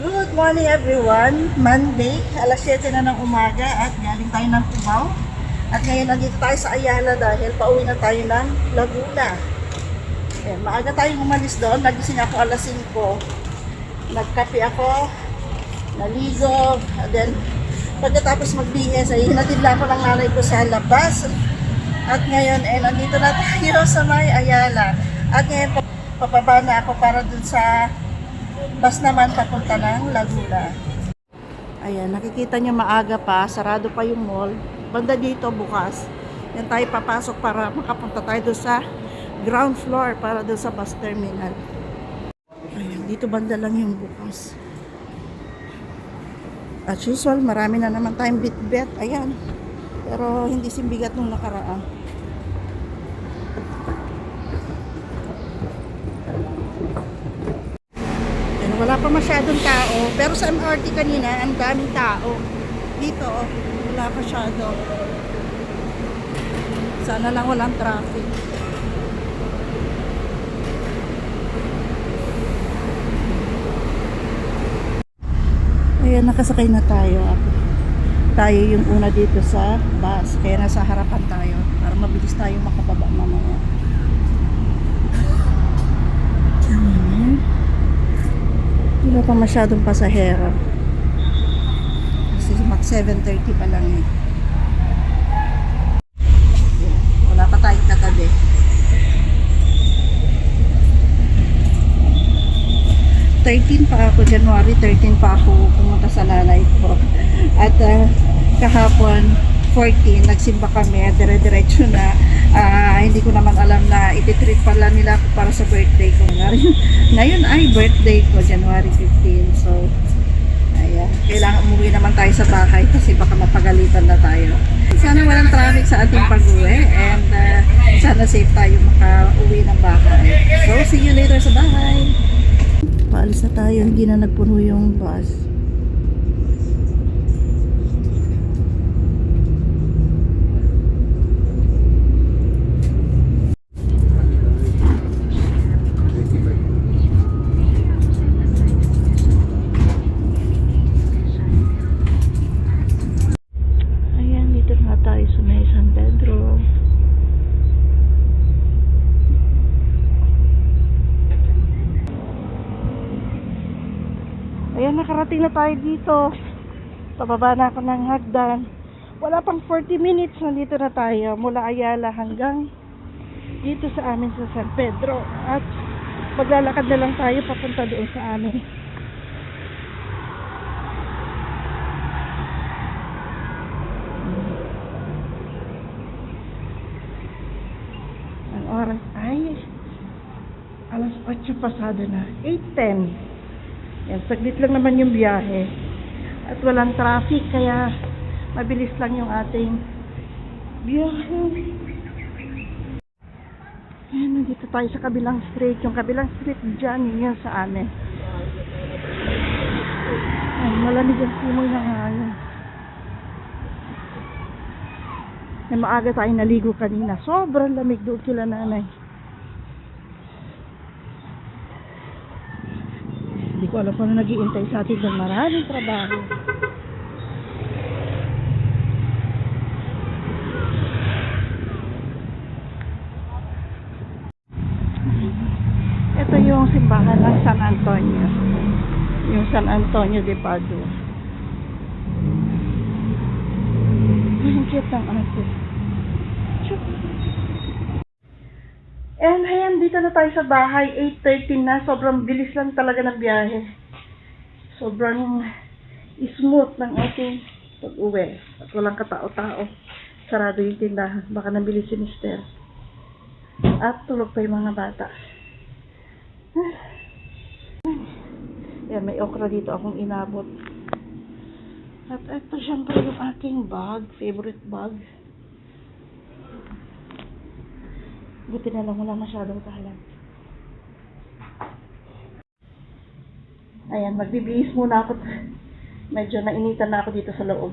Good morning everyone. Monday, alas 7 na ng umaga at galing tayo ng Cubao. At ngayon nandito tayo sa Ayala dahil pauwi na tayo ng Laguna. Maaga tayong umalis doon. Nagising ako alas 5. Nagkape ako, naligo, and then pagkatapos magbihis ay hinatid lang ako ng nanay ko sa labas. At ngayon nandito na tayo sa may Ayala. At ngayon papaba na ako para dun sa bus naman papunta ng Laguna. Ayan, nakikita nyo maaga pa, sarado pa yung mall. Banda dito bukas. Yan tayo papasok para makapunta tayo doon sa ground floor para doon sa bus terminal. Ayan, dito banda lang yung bukas. As usual, marami na naman tayong bitbit. Ayan. Pero hindi simbigat nung nakaraan. Wala pa masyadong tao, pero sa MRT kanina, ang daming tao. Dito, wala pa masyado. Sana lang walang traffic. Ayan, nakasakay na tayo. Tayo yung una dito sa bus, kaya nasa harapan tayo para mabilis tayo makababa mamaya. Wala pa masyadong pasahero. Kasi mag 7:30 pa lang eh. Wala pa tayong katabi. January 13 pa ako pumunta sa nanay ko. At kahapon 14, nagsimba kami, dire-diretso na. Hindi ko naman alam na ititreat pala nila ako para sa birthday ko. Ngayon ay birthday ko, January 15. So, ayan. Kailangan umuwi naman tayo sa bahay kasi baka mapagalitan na tayo. Sana walang traffic sa ating pag-uwi and sana safe tayo makauwi ng bahay. So, see you later sa bahay. Paalis na tayo, hindi na nagpuno yung bus. Ayan, nakarating na tayo dito. Pababa na ako ng hagdan. Wala pang 40 minutes, nandito na tayo. Mula Ayala hanggang dito sa amin sa San Pedro. At maglalakad na lang tayo papunta doon sa amin. Ang oras ay alas 8 pasado na. 8:10. Yan, saglit lang naman yung biyahe. At walang traffic, kaya mabilis lang yung ating biyahe. Ayan, nandito tayo sa kabilang street. Yung kabilang street dyan, yun sa amin. Ayan, malamig ang simoy ng hangin. Ayan, maaga tayo naligo kanina. Sobrang lamig doon sila nanay. Hindi ko alam kung ano nag-iintay sa atin doon. Maraming trabaho. Ito yung simbahan ng San Antonio. Yung San Antonio de Padua. Ang cute ng ate. And ayan, dito na tayo sa bahay, 8:13 na, sobrang bilis lang talaga ng biyahe. Sobrang smooth ng ating pag-uwi. At walang katao-tao. Sarado yung tindahan, baka nabilis si Mister. At tulog pa yung mga bata. Ayan, may okra dito akong inabot. At ito syempre yung aking bag, favorite bag. Buti na lang wala masyadong kahalan. Ayan, magbibihis muna ako. Medyo nainitan na ako dito sa loob.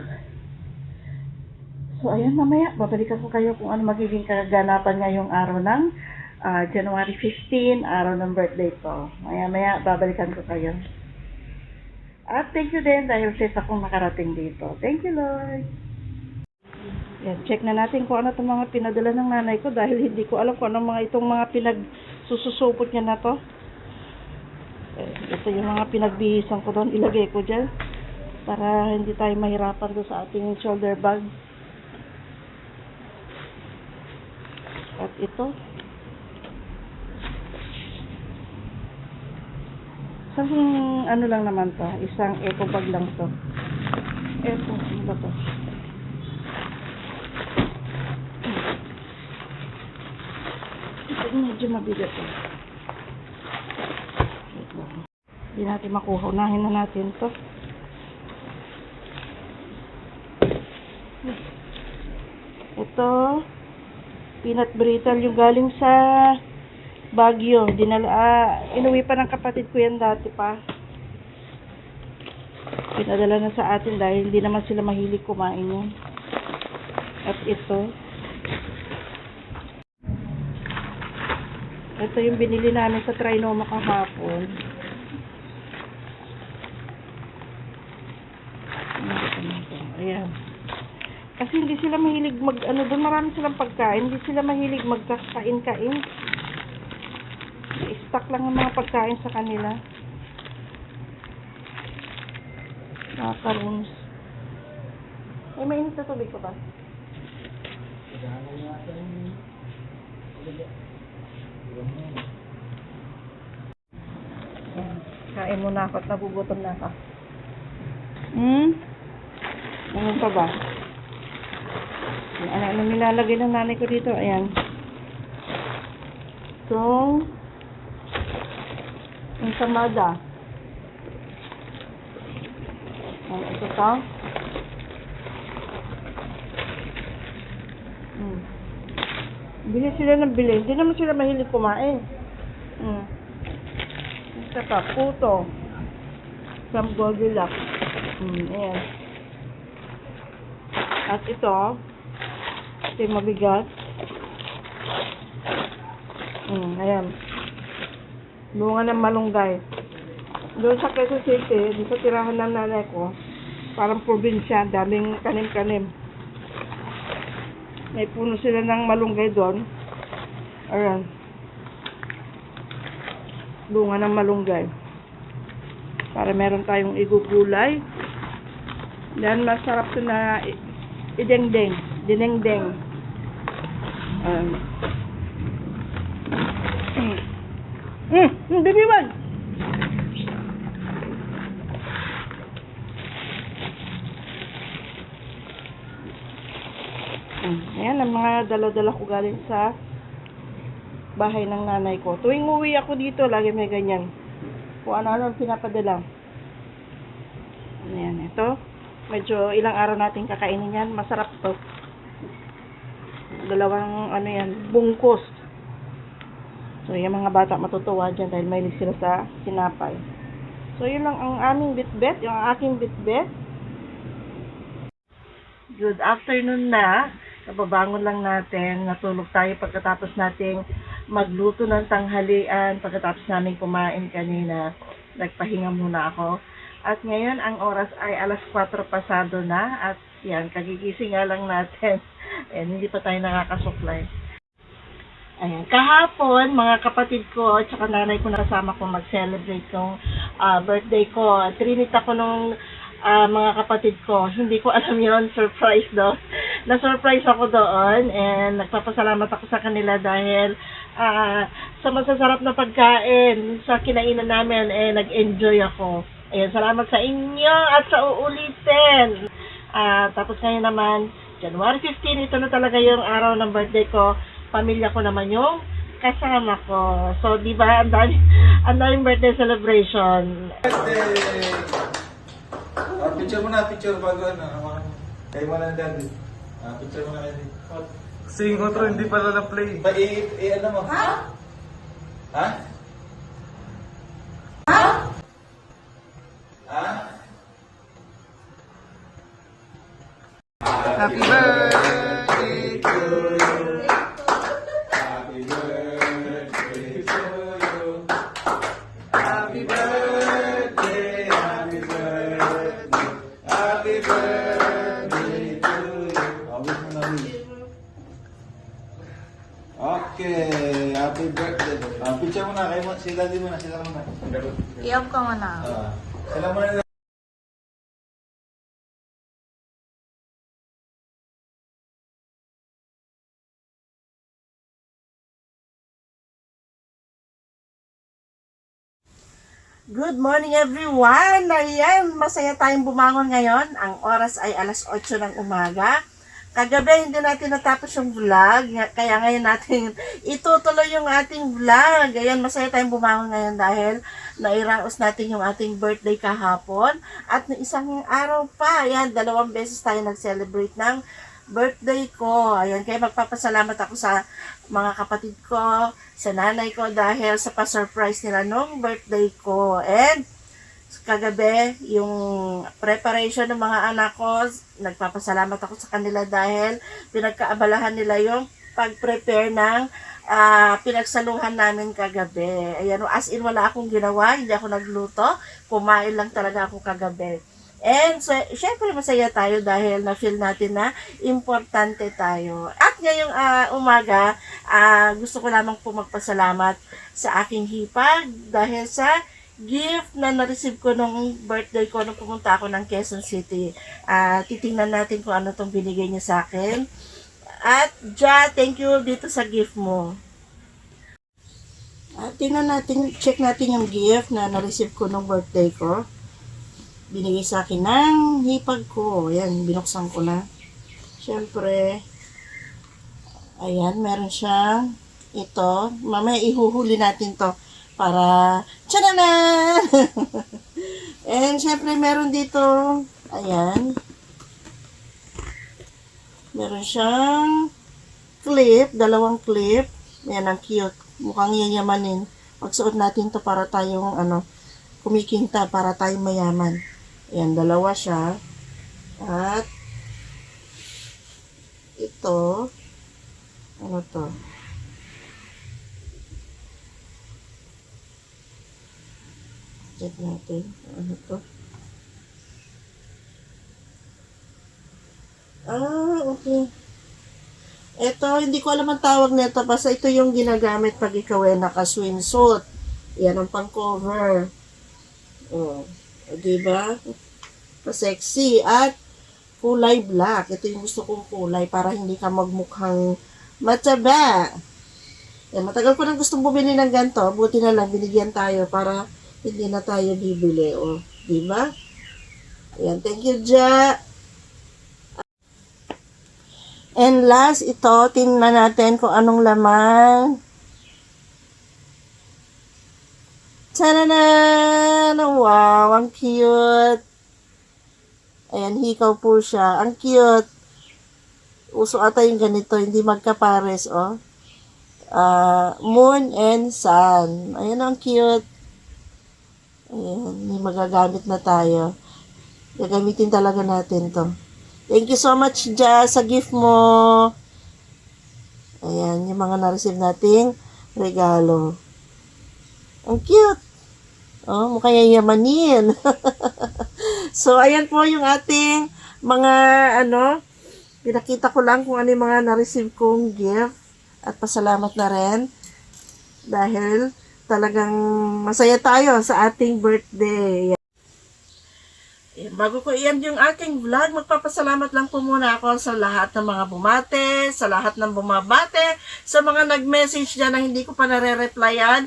So, ayan, mamaya, babalikan ko kayo kung ano magiging kaganapan ngayong araw ng January 15, araw ng birthday ko. Maya-maya, babalikan ko kayo. At thank you din dahil safe akong nakarating dito. Thank you, Lord. Yan, check na natin kung ano itong mga pinadala ng nanay ko dahil hindi ko alam kung ano itong mga pinagsususupot niya na to. Ito yung mga pinagbihisan ko doon. Ilagay ko dyan para hindi tayo mahirapan doon sa ating shoulder bag. At ito. Isang ano lang naman to. Isang eco bag lang to. Eco. Ano ba to? Ito medyo mabigat to. Hindi natin makuha. Unahin na natin to. Ito. Peanut brittle yung galing sa Baguio. Inuwi pa ng kapatid ko yan dati pa. Pinadala na sa atin dahil hindi naman sila mahilig kumain yan. At ito. Ito yung binili namin sa Trinoma kahapon. Ayan. Kasi hindi sila mahilig doon marami silang pagkain. Hindi sila mahilig magkakain-kain. I-stock lang ang mga pagkain sa kanila. Macarons. Ay, mainit na tubig ko ba? Kain muna ako at nagugutom na ako. Ano pa ba? Ano nilalagay ng nanay ko dito? Ayan. So, ensamada. Ayan, ito pa. Bili sila ng bili. Hindi naman sila mahilig kumain. Ito pa, puto. Some Goldilocks. Ayan. At ito yung mabigat. Ayan. Bunga ng malunggay. Doon sa Quezon City, doon sa tirahan ng nanay ko, parang probinsya, daming kanim-kanim. May puno sila ng malunggay doon. Ayan. Bunga ng malunggay. Para meron tayong igugulay. Yan, masarap ito na idengdeng. Dinengdeng. Baby one! Ayan, ang mga dala-dala ko galing sa bahay ng nanay ko. Tuwing uwi ako dito, lagi may ganyan. Kung ano-ano ang pinapadala. Ayan, ito. Medyo ilang araw natin kakainin yan. Masarap to. Dalawang, bungkus. So, yung mga bata matutuwa dyan dahil may sila sa sinapay. So, yun lang ang aming bitbet, yung aking bitbet. Good afternoon na. Kababangon lang natin. Natulog tayo pagkatapos nating magluto ng tanghalian. Pagkatapos namin kumain kanina, nagpahinga muna ako. At ngayon, ang oras ay alas 4 pasado na. At yan, kagigising nga lang natin. Ayan, hindi pa tayo nakakasuklay. Ayan, kahapon, mga kapatid ko at saka nanay ko nasama ko mag-celebrate ng birthday ko. Trinit ako nung mga kapatid ko. Hindi ko alam yon, surprise do. Na-surprise ako doon and nagpapasalamat ako sa kanila dahil sa masasarap na pagkain sa kinainan namin nag-enjoy ako. Ayan, salamat sa inyo at sa uulitin. Tapos ngayon naman, January 15, ito na talaga yung araw ng birthday ko. Pamilya ko naman yung kasama ko. So, di ba, ang daming birthday celebration. Birthday! Picture mo na, picture bago kayo mo lang daddy. Picture mo na kayo. Sing outro, hindi pala na-play. Ano mo? Ha? Ha? Ha? Happy birthday to you. Happy birthday to you. Happy birthday, Happy birthday. sila din muna, sila muna. I-off ka muna. Sila muna. Good morning everyone! Ayan, masaya tayong bumangon ngayon. Ang oras ay alas 8 ng umaga. Kagabi hindi natin natapos yung vlog, kaya ngayon natin itutuloy yung ating vlog. Ayan, masaya tayong bumangon ngayon dahil nairaos natin yung ating birthday kahapon. At na isang araw pa, ayan, 2 beses tayo nag-celebrate ng birthday ko. Ayan, kaya magpapasalamat ako sa mga kapatid ko, sa nanay ko dahil sa pa-surprise nila nung birthday ko. And kagabi, yung preparation ng mga anak ko, nagpapasalamat ako sa kanila dahil pinagkaabalahan nila yung pag-prepare ng pinagsaluhan namin kagabi. Ayan, as in wala akong ginawa, hindi ako nagluto, kumain lang talaga ako kagabi. And so, syempre masaya tayo dahil na-feel natin na importante tayo. At ngayong umaga, gusto ko lamang po magpasalamat sa aking hipag dahil sa gift na na-receive ko nung birthday ko nung pumunta ako ng Quezon City. Titingnan natin kung ano tong binigay niya sa akin. At Ja, thank you dito sa gift mo. Tingnan natin, check natin yung gift na na-receive ko nung birthday ko. Binigay sa akin ng hipag ko. Ayan, binuksan ko na. Siyempre, ayan, meron siyang ito. Mamaya ihuhuli natin to para tsanana! And siyempre, meron dito, ayan, meron siyang clip, 2 clip. Ayan, ang cute. Mukhang yayamanin. Pagsuot natin to para tayong, kumikinta, para tayong mayaman. Ayan, 2 siya. At ito, ano to? Check natin. Ano to? Okay. Ito, hindi ko alam ang tawag nito. Basta ito yung ginagamit pag ikaw ay naka-swimsuit. Yan ang pang-cover. Oh. Diba? Pa-sexy. At kulay black. Ito yung gusto kong kulay para hindi ka magmukhang mataba. Yan, matagal ko nang gustong bumili ng ganito. Buti na lang, binigyan tayo para hindi na tayo bibili. O, diba? Ayan, thank you, Ja. And last, ito, tingnan natin kung anong laman. Tananan! Wow, ang cute. Ayan, hikaw po siya. Ang cute. Uso ata yung ganito, hindi magkapares, oh. Moon and sun. Ayan, ang cute. Ayan, may magagamit na tayo. Gagamitin talaga natin to. Thank you so much, Ja, sa gift mo. Ayan, yung mga na-receive nating regalo. Ang cute. Oh, mukha yayamanin. So, ayan po yung ating mga, pinakita ko lang kung ano yung mga na-receive kong gift. At pasalamat na rin. Dahil talagang masaya tayo sa ating birthday. Bago ko iyan yung aking vlog, magpapasalamat lang po muna ako sa lahat ng mga bumate, sa lahat ng bumabate, sa mga nag-message dyan na hindi ko pa nare-replyan.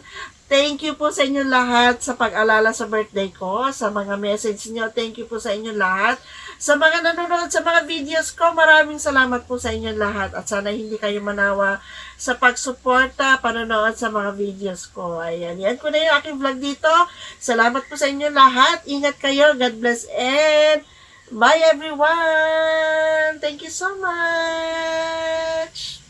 Thank you po sa inyo lahat sa pag-alala sa birthday ko, sa mga message nyo. Thank you po sa inyo lahat. Sa mga nanonood sa mga videos ko, maraming salamat po sa inyo lahat. At sana hindi kayo manawa sa pagsuporta, panonood sa mga videos ko. Ayan, yan ko na yung aking vlog dito. Salamat po sa inyo lahat. Ingat kayo. God bless and bye everyone. Thank you so much.